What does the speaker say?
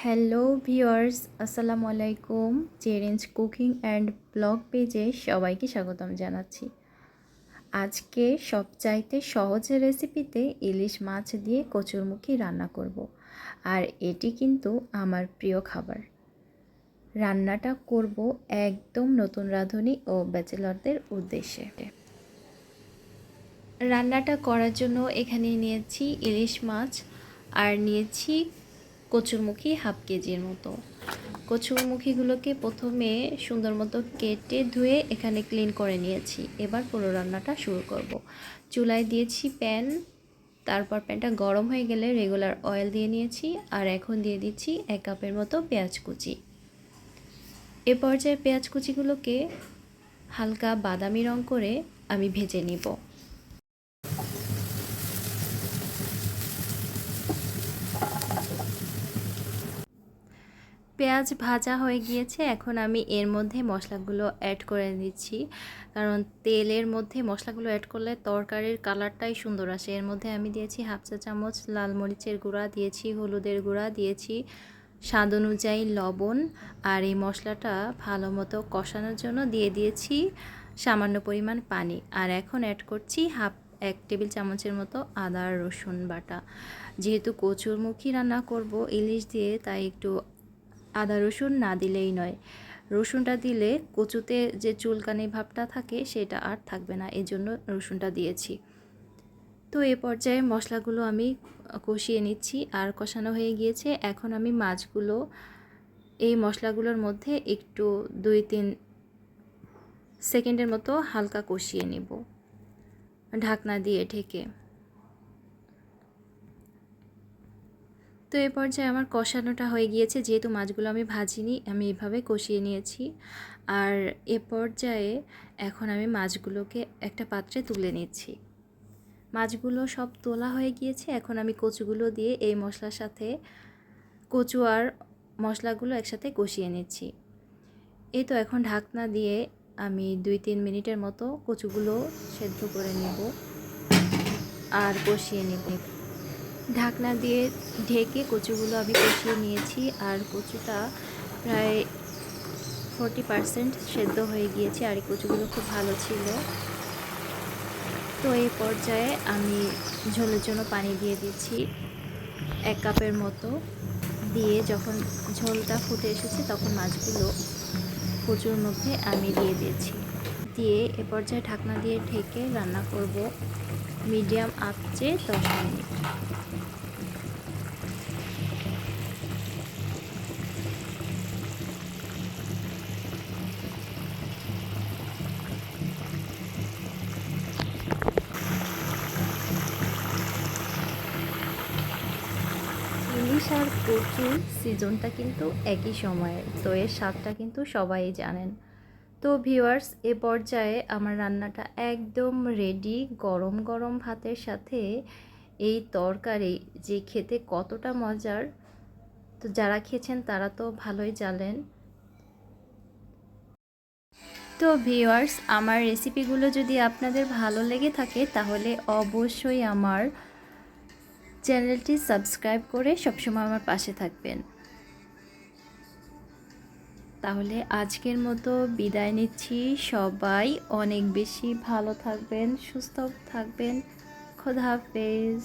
Hello viewers, আসসালামু আলাইকুম। চেরেঞ্জ cooking and blog পেজে সবাইকে স্বাগতম জানাচ্ছি। আজকে সবচাইতে সহজ রেসিপিতে ইলিশ মাছ দিয়ে কচুরমুখী রান্না করব। আর এটি কিন্তু আমার প্রিয় খাবার। রান্নাটা করব একদম নতুন রাঁধুনি ও ব্যাচেলরদের উদ্দেশ্যে। রান্নাটা করার জন্য এখানে নিয়েছি ইলিশ মাছ আর নিয়েছি কচুরমুখী হাফ কেজির মতো। কচুরমুখীগুলোকে প্রথমে সুন্দর মতো কেটে ধুয়ে এখানে ক্লিন করে নিয়েছি। এবার পুরো রান্নাটা শুরু করব। চুলায় দিয়েছি প্যান, তারপর প্যানটা গরম হয়ে গেলে রেগুলার অয়েল দিয়ে নিয়েছি। আর এখন দিয়ে দিচ্ছি 1 কাপের মতো পেঁয়াজ কুচি। এ পর্যায়ে পেঁয়াজ কুচিগুলোকে হালকা বাদামি রং করে আমি ভেজে নিব। পেঁয়াজ ভাজা হয়ে গিয়েছে, এখন আমি এর মধ্যে মশলাগুলো অ্যাড করে দিচ্ছি, কারণ তেলের মধ্যে মশলাগুলো অ্যাড করলে তরকারির কালারটাই সুন্দর আসে। এর মধ্যে আমি দিয়েছি হাফ চা চামচ লাল মরিচের গুঁড়া, দিয়েছি হলুদের গুঁড়া, দিয়েছি স্বাদ অনুযায়ী লবণ। আর এই মশলাটা ভালো মতো কষানোর জন্য দিয়ে দিয়েছি সামান্য পরিমাণ পানি। আর এখন অ্যাড করছি 1 টেবিল চামচের মতো আদা রসুন বাটা। যেহেতু কচুরমুখী রান্না করব ইলিশ দিয়ে, তাই একটু আদা রসুন না দিলেই নয়। রসুনটা দিলে কচুতে যে চুলকানি ভাবটা থাকে সেটা আর থাকবে না, এই জন্য রসুনটা দিয়েছি। তো এই পর্যায়ে মশলাগুলো আমি কষিয়ে নিচ্ছি। আর কষানো হয়ে গিয়েছে, এখন আমি মাছগুলো এই মশলাগুলোর মধ্যে একটু 2-3 সেকেন্ডের মতো হালকা কষিয়ে নিব ঢাকনা দিয়ে ঢেকে। তো এই পর্যায়ে আমার কষানোটা হয়ে গিয়েছে, যেহেতু মাছগুলো আমি ভাজিনি, আমি এভাবে কষিয়ে নিয়েছি। আর এ পর্যায়ে এখন আমি মাছগুলোকে একটা পাত্রে তুলে নিচ্ছি। মাছগুলো সব তোলা হয়ে গিয়েছে, এখন আমি কচুগুলো দিয়ে এই মশলার সাথে কচু আর মশলাগুলো একসাথে কষিয়ে নিচ্ছি। এই তো এখন ঢাকনা দিয়ে আমি 2-3 মিনিটের মতো কচুগুলো সেদ্ধ করে নেব আর কষিয়ে নেব। ঢাকনা দিয়ে ঢেকে কচুগুলো আমি কষিয়ে নিয়েছি। আর কচুটা প্রায় 40% সেদ্ধ হয়ে গিয়েছে, আর এই কচুগুলো খুব ভালো ছিল। তো এই পর্যায়ে আমি ঝোলের জন্য পানি দিয়ে দিচ্ছি 1 কাপের মতো। দিয়ে যখন ঝোলটা ফুটে এসেছে, তখন মাছগুলো কচুর মধ্যে আমি দিয়ে দিয়েছি। দিয়ে এ পর্যায়ে ঢাকনা দিয়ে ঢেকে রান্না করব মিডিয়াম আঁচে 10 মিনিট। ইলিশ আর কচুর সিজনটা কিন্তু একই সময়ে, তো এর স্বাদটা কিন্তু সবাই জানেন। তো ভিউয়ার্স, এ পর্যায়ে আমার রান্নাটা একদম রেডি। গরম গরম ভাতের সাথে এই তরকারি যে খেতে কতটা মজার, তো যারা খেয়েছেন তারা তো ভালোই জানেন। তো ভিউয়ার্স, আমার রেসিপিগুলো যদি আপনাদের ভালো লেগে থাকে, তাহলে অবশ্যই আমার চ্যানেলটি সাবস্ক্রাইব করে সবসময় আমার পাশে থাকবেন। তাহলে আজকের মতো বিদায় নিচ্ছি। সবাই অনেক বেশি ভালো থাকবেন, সুস্থ থাকবেন। খোদা হাফেজ।